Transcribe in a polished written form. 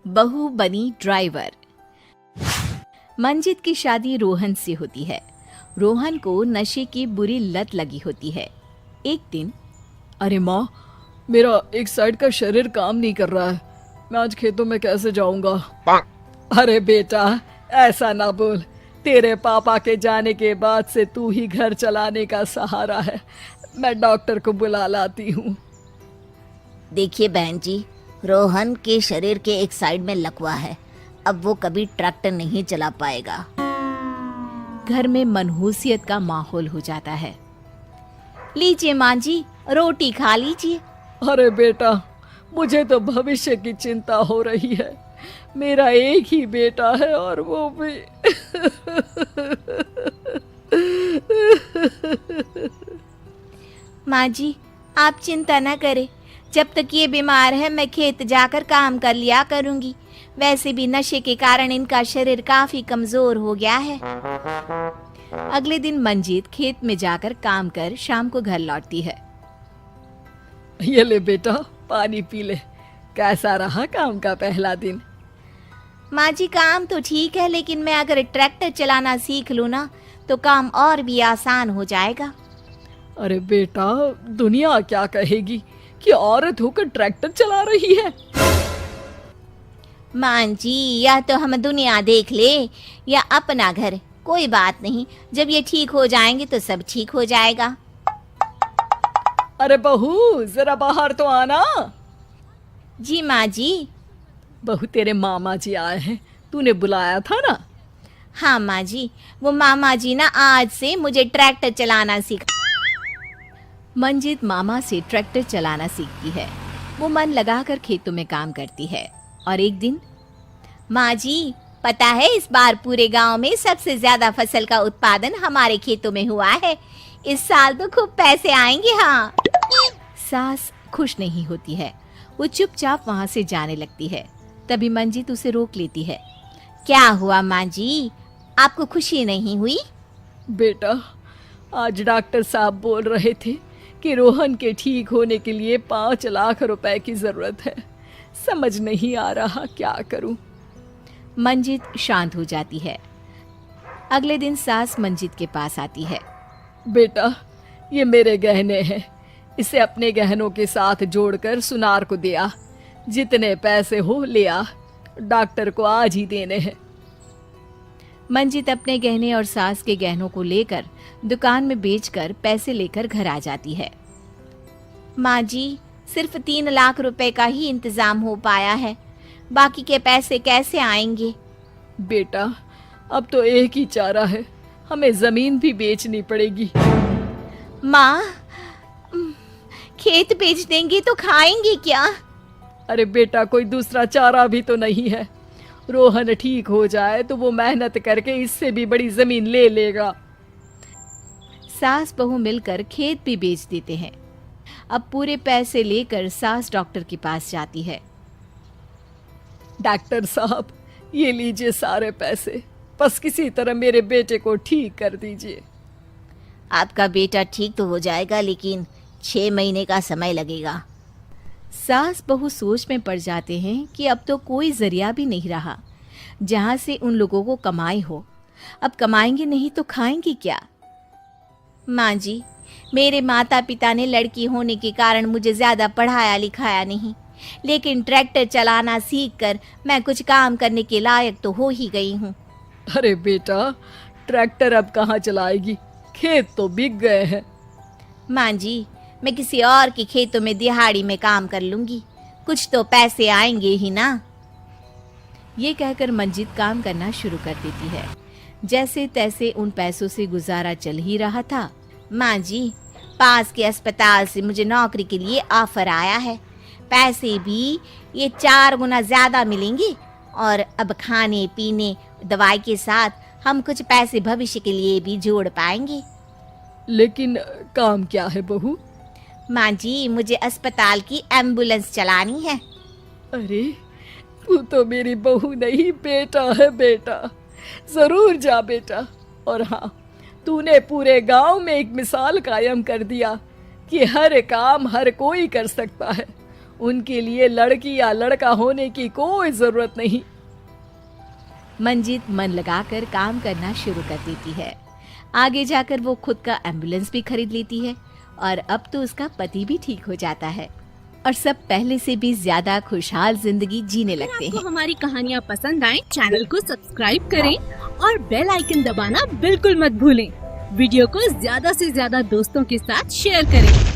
बहू बनी ड्राइवर। मंजित की शादी रोहन से होती है। रोहन को नशे की बुरी लत लगी होती है। एक दिन, अरे माँ, मेरा एक साइड का शरीर काम नहीं कर रहा है। मैं आज खेतों में कैसे जाऊंगा? अरे बेटा, ऐसा ना बोल। तेरे पापा के जाने के बाद से तू ही घर चलाने का सहारा है। मैं डॉक्टर को बुला लाती हूँ। देखिए बहन जी, रोहन के शरीर के एक साइड में लकवा है। अब वो कभी ट्रैक्टर नहीं चला पाएगा। घर में मनहूसियत का माहौल हो जाता है। लीजिए माँ जी, रोटी खा लीजिए। अरे बेटा, मुझे तो भविष्य की चिंता हो रही है। मेरा एक ही बेटा है और वो भी माँ जी, आप चिंता न करें। जब तक ये बीमार है मैं खेत जाकर काम कर लिया करूंगी। वैसे भी नशे के कारण इनका शरीर काफी कमजोर हो गया है। अगले दिन मंजीत खेत में जाकर काम कर शाम को घर लौटती है। ये ले बेटा, पानी पी ले। कैसा रहा काम का पहला दिन? माँ जी, काम तो ठीक है, लेकिन मैं अगर ट्रैक्टर चलाना सीख लूँ ना तो काम और भी आसान हो जाएगा। अरे बेटा, दुनिया क्या कहेगी कि औरत होकर ट्रैक्टर चला रही है। माँ जी, या तो हम दुनिया देख ले या अपना घर, कोई बात नहीं। जब ये ठीक हो जाएंगे तो सब ठीक हो जाएगा। अरे बहू, जरा बाहर तो आना। जी माँ जी। बहू, तेरे मामा जी आए हैं, तूने बुलाया था ना? हाँ माँ जी, वो मामा जी ना आज से मुझे ट्रैक्टर चलाना सीखा। मंजित मामा से ट्रैक्टर चलाना सीखती है। वो मन लगाकर खेतों में काम करती है। और एक दिन, माँ जी, पता है इस बार पूरे गांव में सबसे ज्यादा फसल का उत्पादन हमारे खेतों में हुआ है। इस साल तो खूब पैसे आएंगे। हाँ। सास खुश नहीं होती है। वो चुपचाप वहां से जाने लगती है। तभी मंजित उसे रोक लेती है। क्या हुआ माँ जी, आपको खुशी नहीं हुई? बेटा, आज डॉक्टर साहब बोल रहे थे कि रोहन के ठीक होने के लिए 5 लाख रुपए की जरूरत है। समझ नहीं आ रहा क्या करूं। मंजित शांत हो जाती है। अगले दिन सास मंजित के पास आती है। बेटा, ये मेरे गहने हैं। इसे अपने गहनों के साथ जोड़कर सुनार को दिया। जितने पैसे हो ले आ। डॉक्टर को आज ही देने हैं। मंजित अपने गहने और सास के गहनों को लेकर दुकान में बेचकर पैसे लेकर घर आ जाती है। माँ जी, सिर्फ 3 लाख रुपए का ही इंतजाम हो पाया है। बाकी के पैसे कैसे आएंगे? बेटा, अब तो एक ही चारा है, हमें जमीन भी बेचनी पड़ेगी। माँ, खेत बेच देंगे तो खाएंगे क्या? अरे बेटा, कोई दूसरा चारा भी तो नहीं है। रोहन ठीक हो जाए तो वो मेहनत करके इससे भी बड़ी जमीन ले लेगा। सास बहू मिलकर खेत भी बेच देते हैं। अब पूरे पैसे लेकर सास डॉक्टर के पास जाती है। डॉक्टर साहब, ये लीजिए सारे पैसे। बस किसी तरह मेरे बेटे को ठीक कर दीजिए। आपका बेटा ठीक तो हो जाएगा, लेकिन 6 महीने का समय लगेगा। सास बहू सोच में पड़ जाते हैं कि अब तो कोई जरिया भी नहीं रहा जहां से उन लोगों को कमाई हो। अब कमाएंगे नहीं तो खाएंगे क्या? माँ जी, मेरे माता पिता ने लड़की होने के कारण मुझे ज्यादा पढ़ाया लिखाया नहीं, लेकिन ट्रैक्टर चलाना सीखकर मैं कुछ काम करने के लायक तो हो ही गई हूँ। अरे बेटा, ट्रैक्टर अब कहाँ चलाएगी? खेत तो बिक गए हैं। माँ जी, मैं किसी और के खेतों में दिहाड़ी में काम कर लूंगी, कुछ तो पैसे आएंगे ही ना। ये कहकर मंजित काम करना शुरू कर देती है। जैसे तैसे उन पैसों से गुजारा चल ही रहा था। माँ जी, पास के अस्पताल से मुझे नौकरी के लिए ऑफर आया है। पैसे भी ये 4 गुना ज्यादा मिलेंगे और अब खाने पीने दवाई के साथ हम कुछ पैसे भविष्य के लिए भी जोड़ पाएंगे। लेकिन काम क्या है बहू? माँ जी, मुझे अस्पताल की एम्बुलेंस चलानी है। अरे, तू तो मेरी बहू नहीं, बेटा है बेटा। जरूर जा बेटा। और हाँ, तूने पूरे गांव में एक मिसाल कायम कर दिया कि हर काम हर कोई कर सकता है। उनके लिए लड़की या लड़का होने की कोई जरूरत नहीं। मंजित मन लगाकर काम करना शुरू कर देती है। आगे जाकर वो खुद का एम्बुलेंस भी खरीद लेती है और अब तो उसका पति भी ठीक हो जाता है और सब पहले से भी ज्यादा खुशहाल जिंदगी जीने लगते आपको हैं। हमारी कहानियाँ पसंद आए, चैनल को सब्सक्राइब करें और बेल आइकन दबाना बिल्कुल मत भूलें। वीडियो को ज्यादा से ज्यादा दोस्तों के साथ शेयर करें।